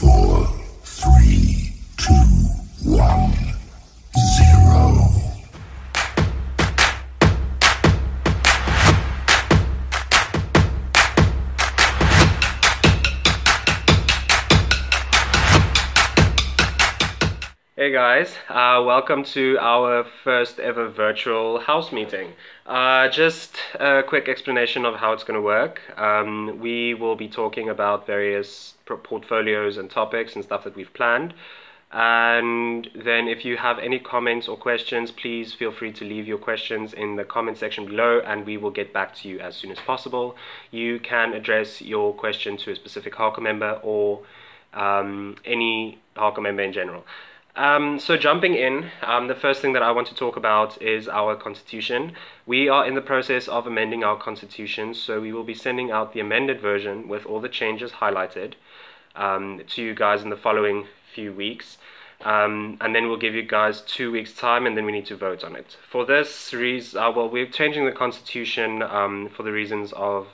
4, 3, 2, 1, 0. Hey guys, welcome to our first ever virtual house meeting. Just a quick explanation of how it's going to work. We will be talking about various portfolios and topics and stuff that we've planned. And then if you have any comments or questions, please feel free to leave your questions in the comment section below and we will get back to you as soon as possible. You can address your question to a specific Harker member or any Harker member in general. So jumping in, the first thing that I want to talk about is our constitution. We are in the process of amending our constitution, so we will be sending out the amended version with all the changes highlighted to you guys in the following few weeks. And then we'll give you guys 2 weeks time and then we need to vote on it. For this reason, well, we're changing the constitution for the reasons of,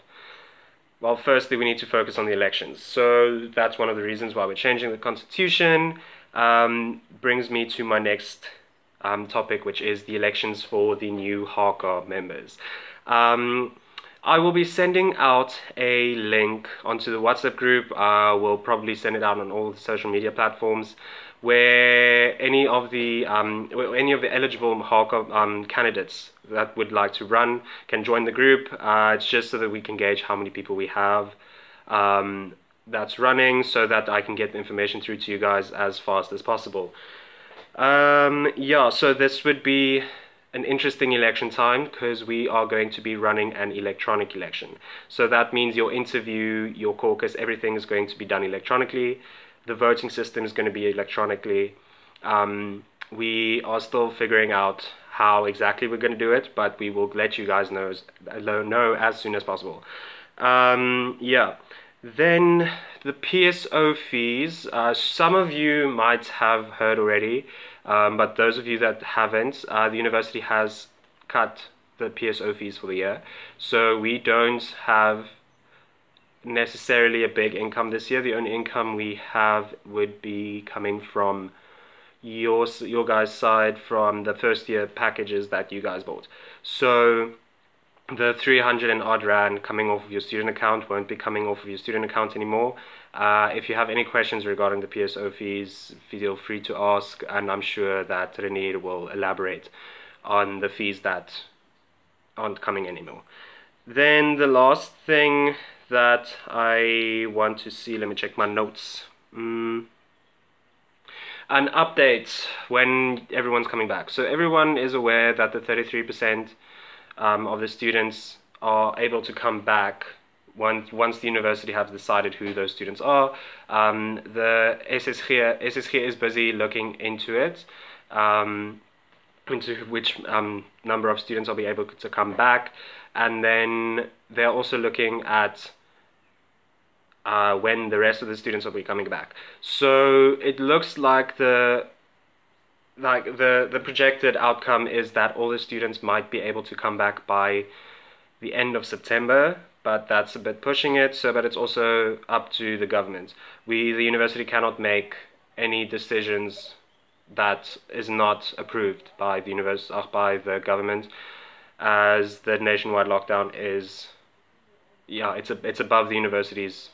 well, firstly we need to focus on the elections. So that's one of the reasons why we're changing the constitution. Brings me to my next topic, which is the elections for the new Harker members. I will be sending out a link onto the WhatsApp group. We'll probably send it out on all the social media platforms, where any of the eligible Harker candidates that would like to run can join the group. It's just so that we can gauge how many people we have that's running, so that I can get the information through to you guys as fast as possible. Yeah, so this would be an interesting election time because we are going to be running an electronic election. So that means your interview, your caucus, everything is going to be done electronically. The voting system is going to be electronically. We are still figuring out how exactly we're going to do it, but we will let you guys know as soon as possible. Yeah. Then the PSO fees, some of you might have heard already, but those of you that haven't, the university has cut the PSO fees for the year. So we don't have necessarily a big income this year. The only income we have would be coming from your guys' side, from the first year packages that you guys bought. So the 300 and odd rand coming off of your student account won't be coming off of your student account anymore. If you have any questions regarding the PSO fees, feel free to ask, and I'm sure that Renier will elaborate on the fees that aren't coming anymore. Then the last thing that I want to see, let me check my notes. An update when everyone's coming back. So everyone is aware that the 33% of the students are able to come back once the university has decided who those students are. The SSG is busy looking into it, into which number of students will be able to come back, and then they're also looking at when the rest of the students will be coming back. So it looks like the projected outcome is that all the students might be able to come back by the end of September, but that's a bit pushing it. So, but it's also up to the government. The university cannot make any decisions that is not approved by the by the government, as the nationwide lockdown is, yeah, it's above the university's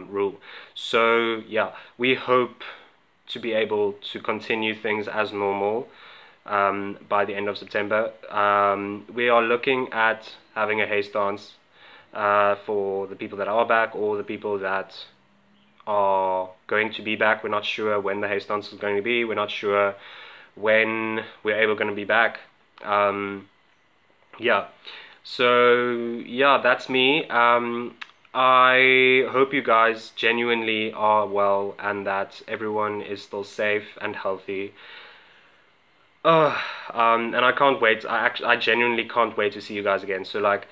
rule. So yeah, we hope to be able to continue things as normal by the end of September. We are looking at having a haze dance for the people that are back, or the people that are going to be back. We're not sure when the haze dance is going to be. We're not sure when we're able going to be back. Yeah, so yeah, that's me. I hope you guys genuinely are well and that everyone is still safe and healthy. And I can't wait. I genuinely can't wait to see you guys again. So like,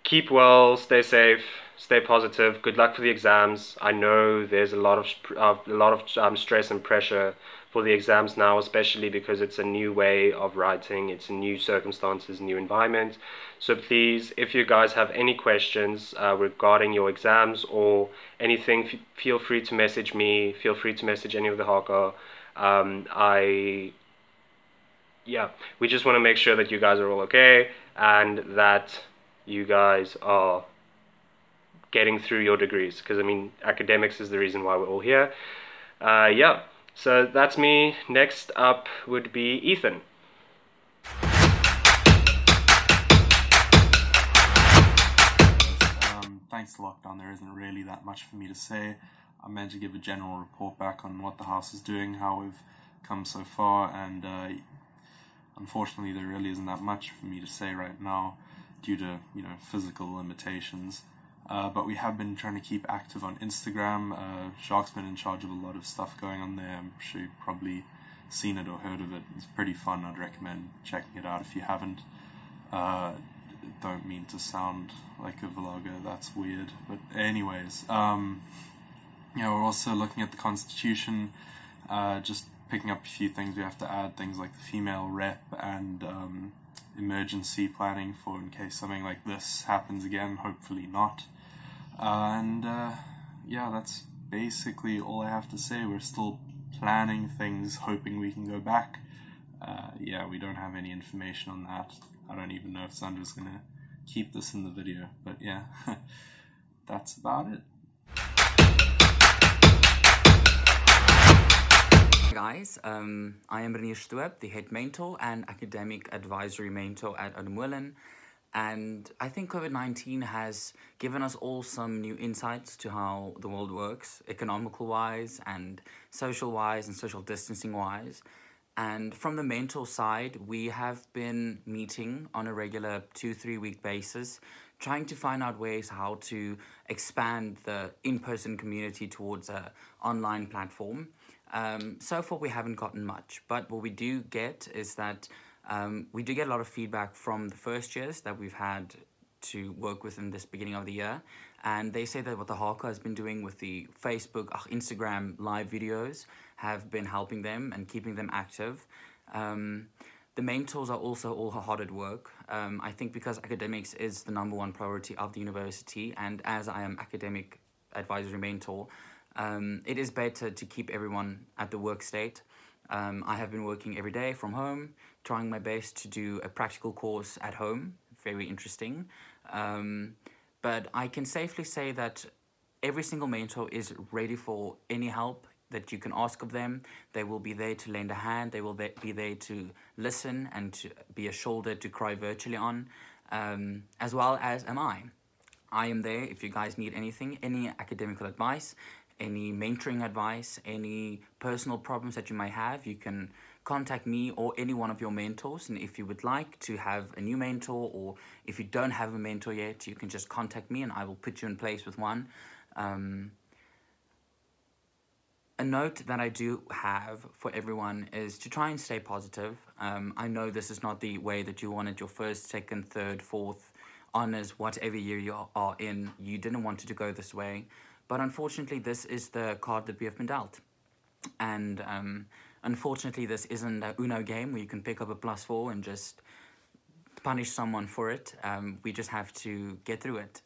keep well, stay safe, stay positive. Good luck for the exams. I know there's a lot of stress and pressure for the exams now, especially because it's a new way of writing. It's new circumstances, new environment. So please, if you guys have any questions regarding your exams or anything, feel free to message me. Feel free to message any of the haka. Yeah, we just want to make sure that you guys are all okay and that you guys are getting through your degrees, because I mean academics is the reason why we're all here. Yeah, so that's me. Next up would be Ethan. Thanks to lockdown, there isn't really that much for me to say. I meant to give a general report back on what the house is doing, how we've come so far, and unfortunately there really isn't that much for me to say right now due to, physical limitations. But we have been trying to keep active on Instagram. Jacques been in charge of a lot of stuff going on there. I'm sure you've probably seen it or heard of it. It's pretty fun. I'd recommend checking it out if you haven't. Don't mean to sound like a vlogger, that's weird. But anyways, we're also looking at the Constitution, just picking up a few things we have to add, things like the female rep and emergency planning for in case something like this happens again, hopefully not. Yeah, that's basically all I have to say. We're still planning things, hoping we can go back. Yeah, we don't have any information on that. I don't even know if Sandra's gonna keep this in the video, but yeah, that's about it. Hey guys, I am Renier Stoop, the head mentor and academic advisory mentor at Oudtshoorn, and I think COVID-19 has given us all some new insights to how the world works, economical wise and social distancing wise. And from the mentor side, we have been meeting on a regular 2-3 week basis, trying to find out ways how to expand the in-person community towards an online platform. So far we haven't gotten much, but what we do get is that we do get a lot of feedback from the first years that we've had to work with in this beginning of the year, and they say that what the haka has been doing with the Facebook, Instagram live videos have been helping them and keeping them active. The mentors are also all hard at work. I think because academics is the #1 priority of the university, and as I am academic advisory mentor, it is better to keep everyone at the work state. I have been working every day from home, trying my best to do a practical course at home, very interesting. But I can safely say that every single mentor is ready for any help that you can ask of them. They will be there to lend a hand, they will be there to listen and to be a shoulder to cry virtually on, as well as am I. I am there if you guys need anything, any academical advice, any mentoring advice, any personal problems that you might have. You can contact me or any one of your mentors, and if you would like to have a new mentor, or if you don't have a mentor yet, you can just contact me and I will put you in place with one. A note that I do have for everyone is to try and stay positive. I know this is not the way that you wanted your first, second, third, fourth honors, whatever year you are in. You didn't want it to go this way, but unfortunately this is the card that we have been dealt. And unfortunately this isn't a Uno game where you can pick up a +4 and just punish someone for it. We just have to get through it.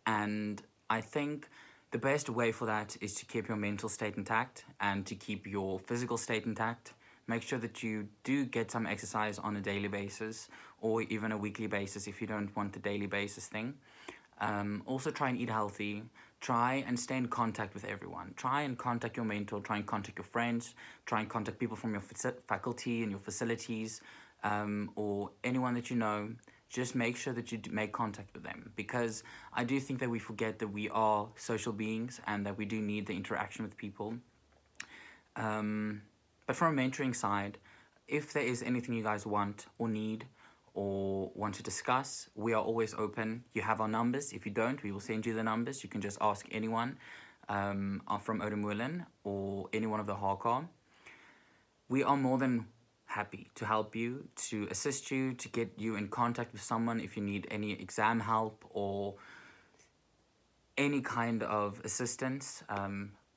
And I think the best way for that is to keep your mental state intact and to keep your physical state intact. Make sure that you do get some exercise on a daily basis or even a weekly basis if you don't want the daily basis thing. Also try and eat healthy. Try and stay in contact with everyone. Try and contact your mentor, try and contact your friends, try and contact people from your faculty and your facilities, or anyone that you know. Just make sure that you make contact with them, because I do think that we forget that we are social beings and that we do need the interaction with people. But from a mentoring side, if there is anything you guys want or need or want to discuss, we are always open. You have our numbers. If you don't, we will send you the numbers. You can just ask anyone from Oudtshoorn or any one of the haka. We are more than happy to help you, to assist you, to get you in contact with someone if you need any exam help or any kind of assistance.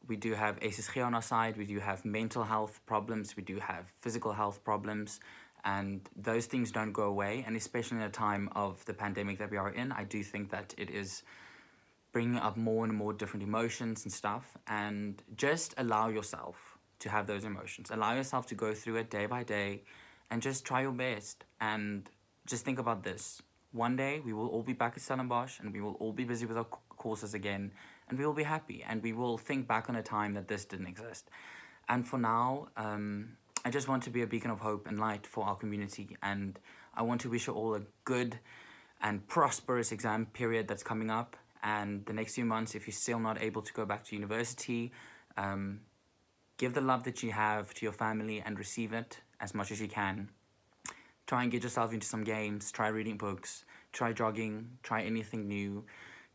We do have ASSG on our side, we do have mental health problems, we do have physical health problems, and those things don't go away. And especially in a time of the pandemic that we are in, I do think that it is bringing up more and more different emotions and stuff. And just allow yourself to have those emotions. Allow yourself to go through it day by day and just try your best. And just think about this. One day we will all be back at Stellenbosch and we will all be busy with our courses again, and we will be happy and we will think back on a time that this didn't exist. And for now, I just want to be a beacon of hope and light for our community, and I want to wish you all a good and prosperous exam period that's coming up. And the next few months, if you're still not able to go back to university, give the love that you have to your family and receive it as much as you can. Try and get yourself into some games, try reading books, try jogging, try anything new.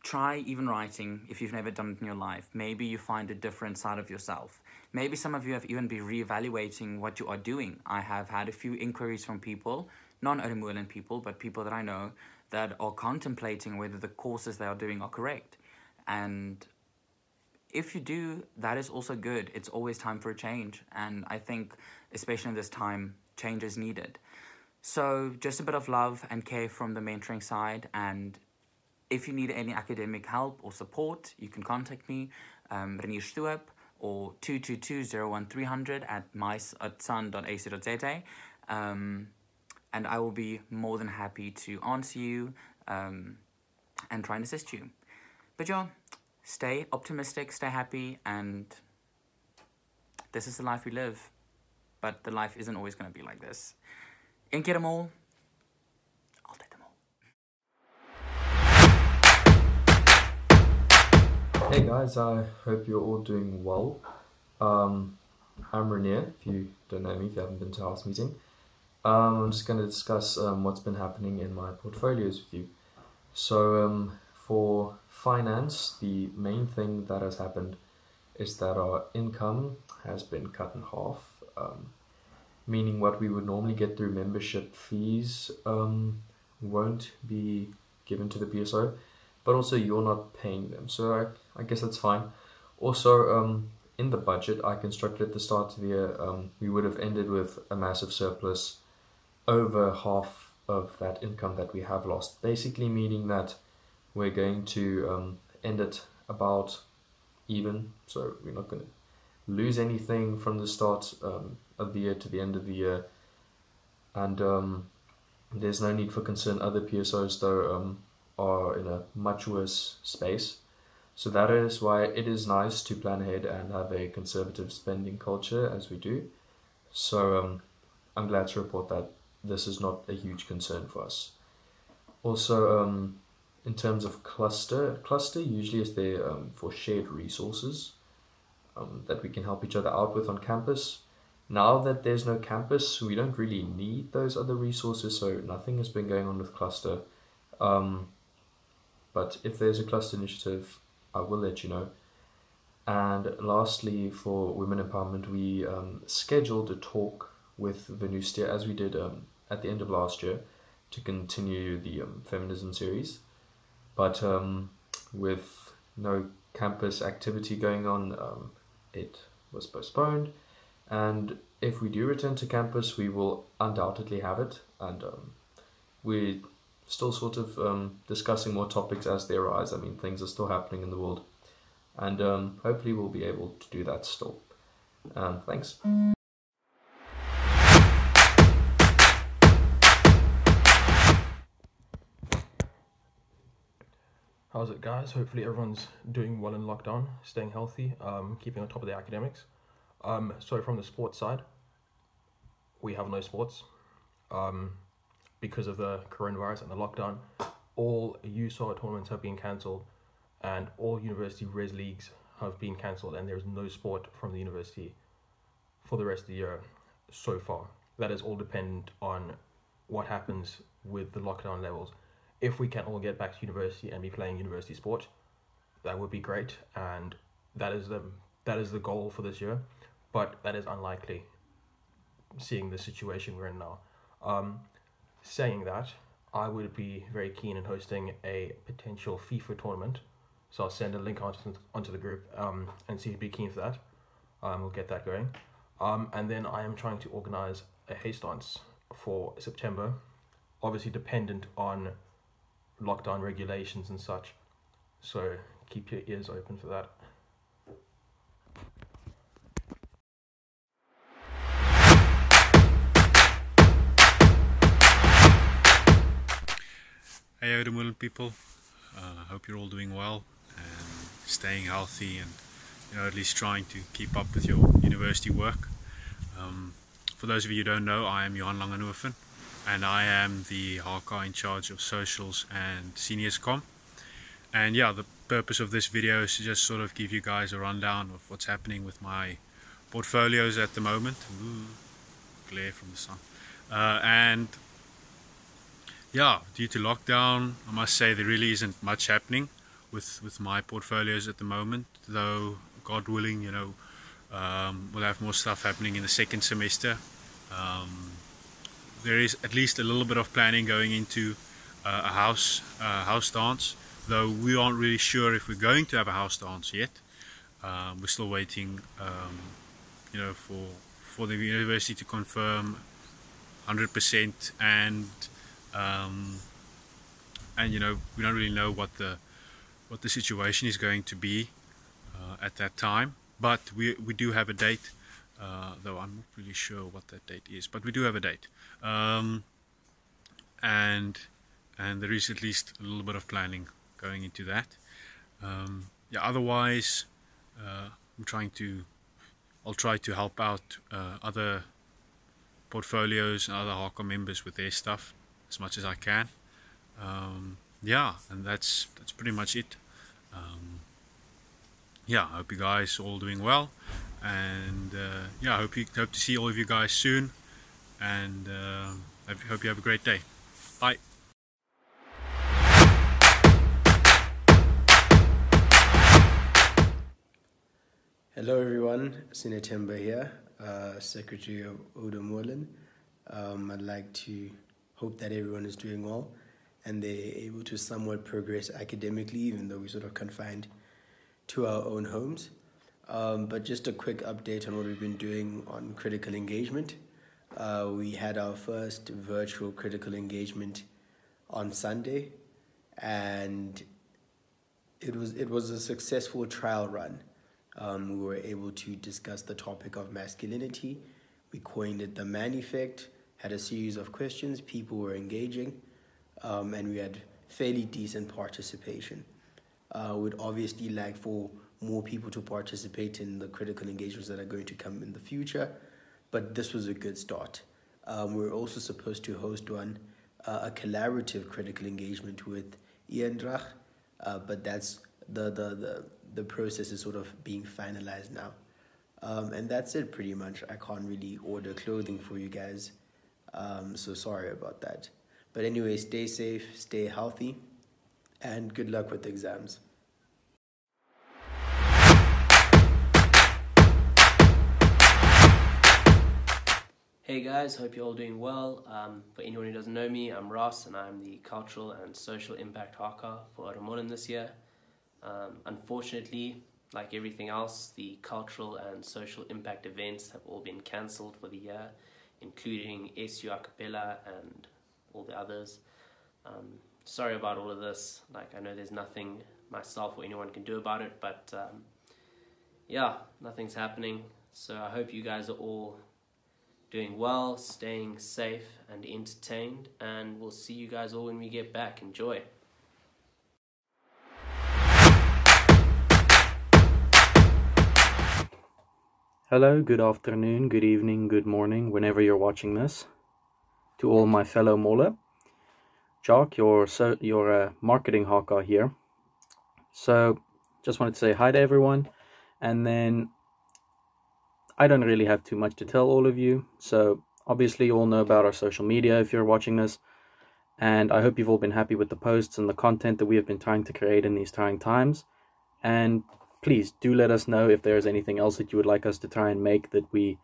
Try even writing if you've never done it in your life. Maybe you find a different side of yourself. Maybe some of you have even been reevaluating what you are doing. I have had a few inquiries from people, non-Oudtshoorn people, but people that I know that are contemplating whether the courses they are doing are correct. And if you do, that is also good. It's always time for a change. And I think, especially in this time, change is needed. So just a bit of love and care from the mentoring side, and if you need any academic help or support, you can contact me, Renier Stoep, or 222-01300 at mice@sun.ac.za, and I will be more than happy to answer you and try and assist you. But yeah, stay optimistic, stay happy, and this is the life we live. But the life isn't always going to be like this. Ain't get them all. I'll take them all. Hey guys, I hope you're all doing well. I'm Renier, if you don't know me, if you haven't been to house meeting. I'm just going to discuss what's been happening in my portfolios with you. So for finance, the main thing that has happened is that our income has been cut in half, meaning what we would normally get through membership fees won't be given to the PSO, but also you're not paying them, so I guess that's fine. Also, in the budget I constructed at the start of the year, we would have ended with a massive surplus over half of that income that we have lost, basically meaning that we're going to end it about even, so we're not going to lose anything from the start of the year to the end of the year. And there's no need for concern. Other PSOs though are in a much worse space, so that is why it is nice to plan ahead and have a conservative spending culture as we do. So I'm glad to report that this is not a huge concern for us. Also, in terms of cluster usually is there for shared resources that we can help each other out with on campus. Now that there's no campus, we don't really need those other resources, so nothing has been going on with cluster. But if there's a cluster initiative, I will let you know. And lastly, for women empowerment, we scheduled a talk with Venustia, as we did at the end of last year, to continue the feminism series. But with no campus activity going on, it was postponed. And if we do return to campus, we will undoubtedly have it. And we're still sort of discussing more topics as they arise. I mean, things are still happening in the world. And hopefully we'll be able to do that still. Thanks. How's it, guys? Hopefully everyone's doing well in lockdown, staying healthy, keeping on top of the academics. So from the sports side, we have no sports because of the coronavirus and the lockdown. All USAR tournaments have been cancelled, and all university res leagues have been cancelled, and there's no sport from the university for the rest of the year so far. That is all dependent on what happens with the lockdown levels. If we can all get back to university and be playing university sport, that would be great, and that is the goal for this year, but that is unlikely. seeing the situation we're in now. Saying that, I would be very keen in hosting a potential FIFA tournament. So I'll send a link onto the group and see if you'd be keen for that. We'll get that going. And then I am trying to organize a haze dance for September, obviously dependent on lockdown regulations and such. So keep your ears open for that. Hey Oudtshoorn people, I hope you're all doing well and staying healthy and at least trying to keep up with your university work. For those of you who don't know, I am Johan Langenhoven and I am the HK in charge of socials and seniors com. And yeah, the purpose of this video is to just sort of give you guys a rundown of what's happening with my portfolios at the moment. Ooh, glare from the sun. And yeah, due to lockdown, I must say there really isn't much happening with my portfolios at the moment, though God willing, we'll have more stuff happening in the second semester. There is at least a little bit of planning going into a house dance, though we aren't really sure if we're going to have a house dance yet. We're still waiting, for the university to confirm 100%, and we don't really know what the situation is going to be at that time. But we do have a date, though I'm not really sure what that date is. But we do have a date, and there is at least a little bit of planning going into that. Otherwise, I'll try to help out other portfolios and other HK members with their stuff as much as I can. And that's pretty much it. I hope you guys are all doing well, and I hope to see all of you guys soon, and I hope you have a great day. Bye. Hello everyone, Sinetemba here, Secretary of Oudtshoorn. I'd like to hope that everyone is doing well and they're able to somewhat progress academically, even though we're sort of confined to our own homes. But just a quick update on what we've been doing on critical engagement. We had our first virtual critical engagement on Sunday, and it was a successful trial run. We were able to discuss the topic of masculinity. We coined it the man effect, had a series of questions, people were engaging, and we had fairly decent participation. We'd obviously like for more people to participate in the critical engagements that are going to come in the future, but this was a good start. We're also supposed to host a collaborative critical engagement with Iendrach, but that's the process is sort of being finalized now. And that's it pretty much. I can't really order clothing for you guys, so sorry about that. But anyway, stay safe, stay healthy, and good luck with the exams. Hey guys, hope you're all doing well. For anyone who doesn't know me, I'm Ross and I'm the Cultural and Social Impact HK for Oudtshoorn this year. Unfortunately, like everything else, the cultural and social impact events have all been cancelled for the year, including SU a cappella and all the others. Sorry about all of this. I know there's nothing myself or anyone can do about it, but nothing's happening. So I hope you guys are all doing well, staying safe and entertained, and we'll see you guys all when we get back. Enjoy. Hello, good afternoon, good evening, good morning, whenever you're watching this. To all my fellow Molle, Jock, your marketing HK here. So, just wanted to say hi to everyone, and then I don't really have too much to tell all of you. So, obviously you all know about our social media if you're watching this, and I hope you've all been happy with the posts and the content that we have been trying to create in these trying times. And please do let us know if there's anything else that you would like us to try and make that we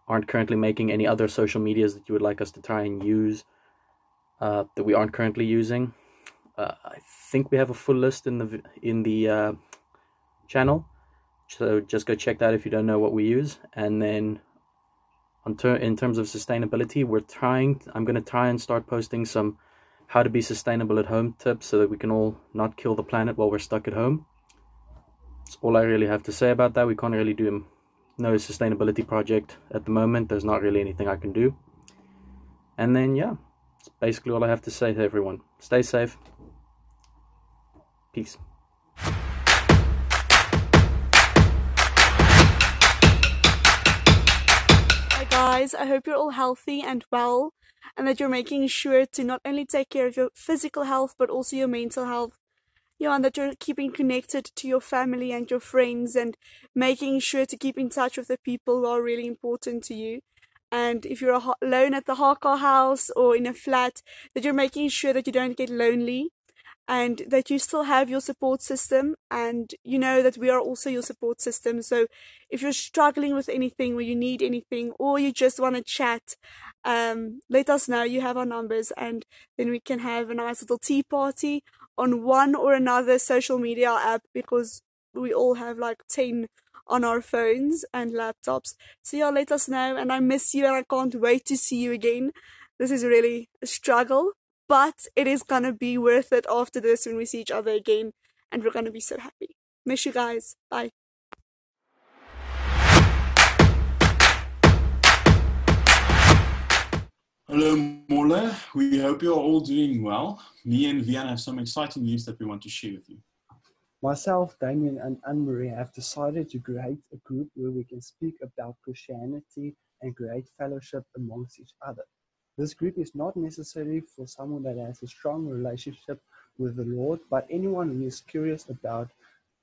aren't currently making, any other social medias that you would like us to try and use that we aren't currently using. I think we have a full list in the channel, so just go check that if you don't know what we use. And then in terms of sustainability, I'm going to try and start posting some how to be sustainable at home tips so that we can all not kill the planet while we're stuck at home. That's all I really have to say about that. We can't really do no sustainability project at the moment. There's not really anything I can do. And then yeah, that's basically all I have to say to everyone. Stay safe. Peace. Hi guys, I hope you're all healthy and well, and that you're making sure to not only take care of your physical health but also your mental health. Yeah, and that you're keeping connected to your family and your friends, and making sure to keep in touch with the people who are really important to you. And if you're alone at the haka house or in a flat, that you're making sure that you don't get lonely, and that you still have your support system, and you know that we are also your support system. So if you're struggling with anything, or you need anything, or you just want to chat, let us know. You have our numbers, and then we can have a nice little tea party on one or another social media app, because we all have like 10 on our phones and laptops. So yeah, let us know, and I miss you and I can't wait to see you again. This is really a struggle, but it is gonna be worth it after this when we see each other again, and we're gonna be so happy. Miss you guys. Bye. Hello, Mola. We hope you're all doing well. Me and Vian have some exciting news that we want to share with you. Myself, Damien, and Anne-Marie have decided to create a group where we can speak about Christianity and create fellowship amongst each other. This group is not necessarily for someone that has a strong relationship with the Lord, but anyone who is curious about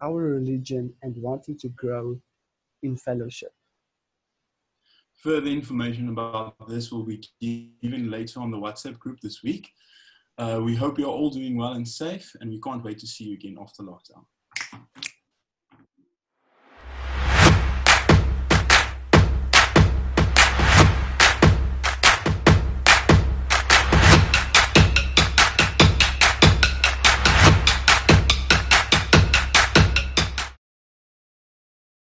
our religion and wanting to grow in fellowship. Further information about this will be given later on the WhatsApp group this week. We hope you're all doing well and safe, and we can't wait to see you again after lockdown.